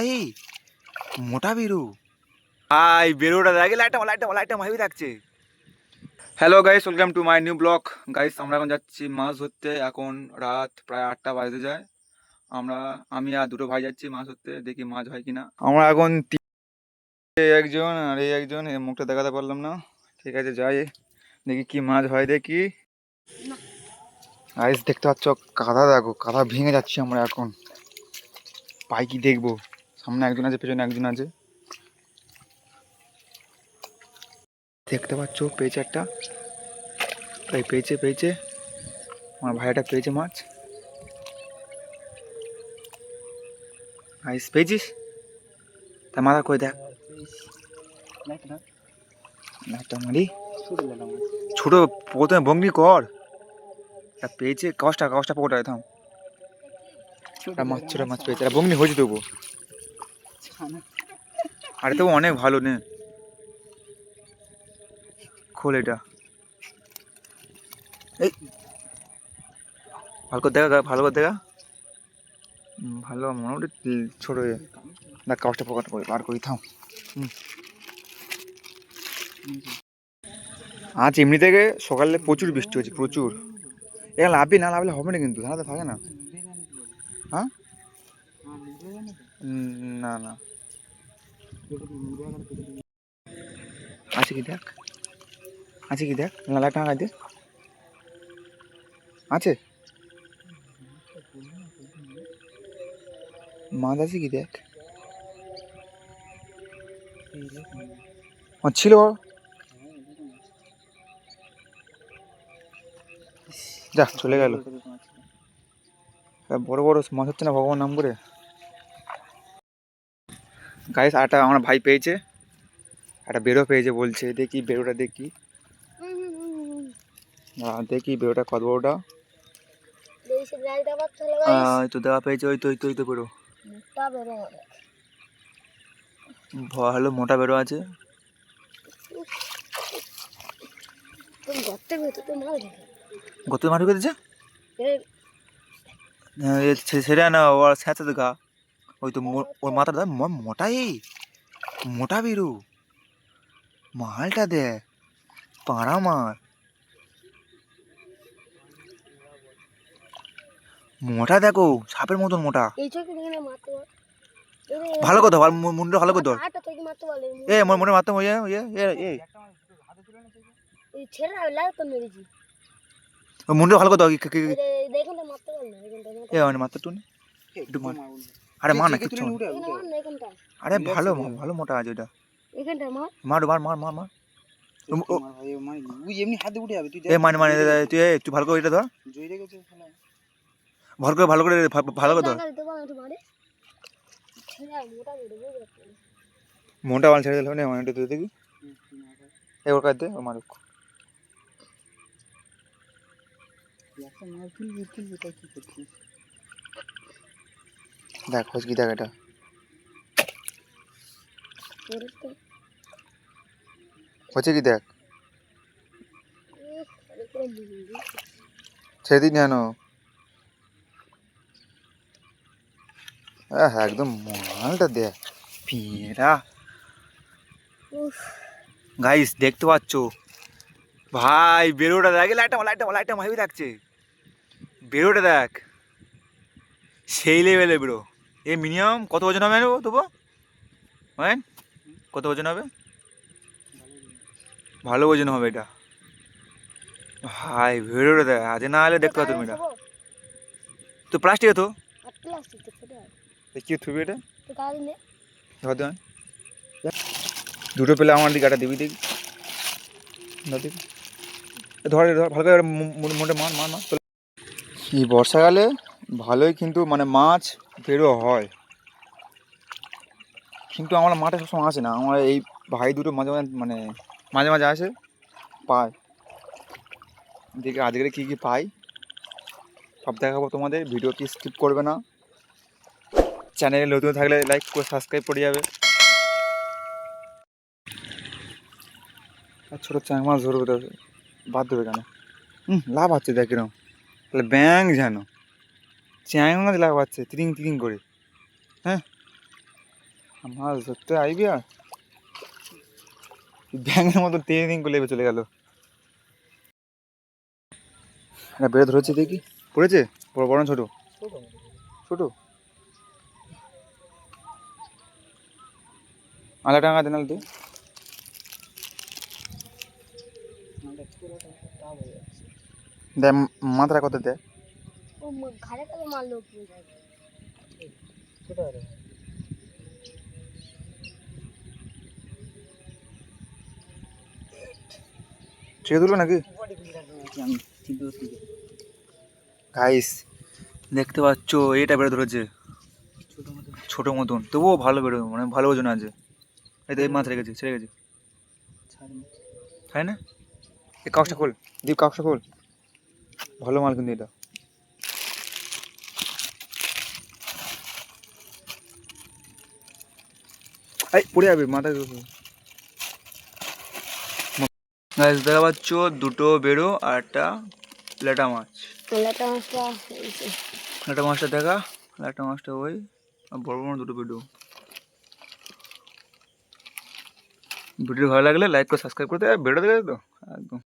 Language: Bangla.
এই মোটা বেরো ভাই, বেরোটা দেখে লাইটটা হেভি থাকছে। Hello guys, welcome to my new blog. Guys, আমরা এখন যাচ্ছি মাছ ধরতে। এখন রাত প্রায় 8টা বাজতে যায়। আমি আর দুটো ভাই যাচ্ছি মাছ ধরতে, দেখি মাছ হয় কিনা। আমরা এখন একজন আর এই একজন, এর মুখটা দেখাতে পারলাম না। ঠিক আছে, যাই দেখি কি মাছ হয় দেখি। গাইস দেখতে পাচ্ছ কাদা, দেখো কাদা ভেঙে যাচ্ছি আমরা এখন। পাই কি দেখবো, সামনে একজন আছে, পেছনে একজন আছে। দেখতে পাচ্ছ পেয়েছে একটা, তাই পেয়েছে আমার ভাইটা পেয়েছে মাছ। গাইস পেয়েছিস? তা মাথা কই দেখ, লাইটটা মারি। ছোট প্রথমে বঙ্গি কর। পেয়েছে কাগজটা পকোটা থাম। ছোট মাছ পেয়েছে, বঙ্গি হয়েছে দেবো। আরে তো অনেক ভালো নে, খোল এটা। এই ভালো করে দেখা। ভালো মোটামুটি ছোট দেখ, কাগজটা পকোটা করে বার করি থাম। আজ এমনি থেকে সকালে প্রচুর বৃষ্টি হচ্ছে, প্রচুর। এখানে লাভলে হবে না, কিন্তু ধানাতে থাকে না। হ্যাঁ, না আছে কি দেখ লালা টাকা দে আছে, মাছ আছে কি দেখ। ছিল যা, চলে গেল। বড় মাছ হচ্ছে না, ভগবান নাম করে। গাইস আমার ভাই পেয়েছে একটা বেরো পেয়েছে, বলছে দেখি বেরোটা দেখি। দেখি বেরোটা কত বড়টা। তো দেওয়া পেয়েছে, ওই তো বেরো ভালো মোটা বেরো আছে। গত মাটি পেতেছে সেটা না, ওর স্যাঁচা দেখা। ওই তো ওর মাথাটা মোটা বেরো, মালটা দেখ, পাড়া মার মোটা, দেখো সাপের মতন মোটা। ভালো কথা, মুন্ডটা ভালো কথা। এ মনে মারতাম মুন্ডটা ভালো কথা। মারতে টুন একটু মার। আরে মার না, কিচ্ছু আরে ভালো মোটা আছে ওটা। মার তুই একটু ভালো করে এটা ধর, ভালো করে ধর। মনটা মাল ছেড়ে দিল না, মনটা তুই দেখি। ওর কাছে দে, ও মারুক। দেখ কি দেখ, এটা হচ্ছে কি দেখ, ছেড়ে দিন কেন? একদম মালটা দেখ পিঁড়া। গাইস দেখতে পাচ্ছ ভাই, বেরোটা দেখ, লাইটটা হেভি থাকছে। বেরোটা দেখ, সেই লেভেলে বেরো। এ মিনিমাম কত ওজন হবে তবু? কত ওজন হবে? ভালো ওজন হবে এটা ভাই। বেরোটা দেখ, আজ না হলে দেখতে পাচ্ছ তুমি এটা তো প্লাস্টিক তো কি থুবি এটা ধর। দুটো পেলে আমার দিকে একটা দিবি দেখি, ধর ভালো করে মোটে মার। এই বর্ষাকালে ভালোই কিন্তু মানে মাছ বেরো হয়, কিন্তু আমার মাঠে সবসময় আসে না। আমার এই ভাই দুটো মাঝে মাঝে আসে, পায়। দেখি আজকে কী পাই সব দেখাবো তোমাদের। ভিডিও কি স্কিপ করবে না। চ্যানেলে নতুন থাকলে লাইক করে সাবস্ক্রাইব করে যাবে। আর ছোটো চ্যাং মাছ ধরবে তো বাদ দেবে কেন? লাভ আছে দেখ এরকম, তাহলে ব্যাং যেন চ্যাং মাছ লাভ আছে তিরিং করে। হ্যাঁ, মাছ ধরতে আইবি আর ব্যাঙের মতো ট্রেনিং করে চলে গেল। একটা বেড়ে ধরেছে দেখি, পড়েছে? বড় বড় না ছোট? ছোট। আলা টাঙা দেন তুই। দেখ মাথাটা কত দেয়। ছেড়ে দিল নাকি? গাইস দেখতে পাচ্ছ এটা বেড়ে ধরেছে, ছোট মতন, তবুও ভালো বেরো, মানে ভালো ওজন আছে। এই তো এই মাছ রেখেছে, ছেড়ে গেছে, তাই না? এই কাগজটা খোল, দীপ কাগজটা খোল, ভালো মাল কিন্তু এটা। এই পড়ে যাবে মাথায়। গাইস দেখা পাচ্ছ দুটো বেরো আর একটা লেটা মাছ। লেটা মাছটা দেখা, লেটা মাছটা ওই, আর বড় বড় দুটো বেরো। ভিডিও ভালো লাগলে লাইক করে সাবস্ক্রাইব করতে, বেরো দেখে তো একদম।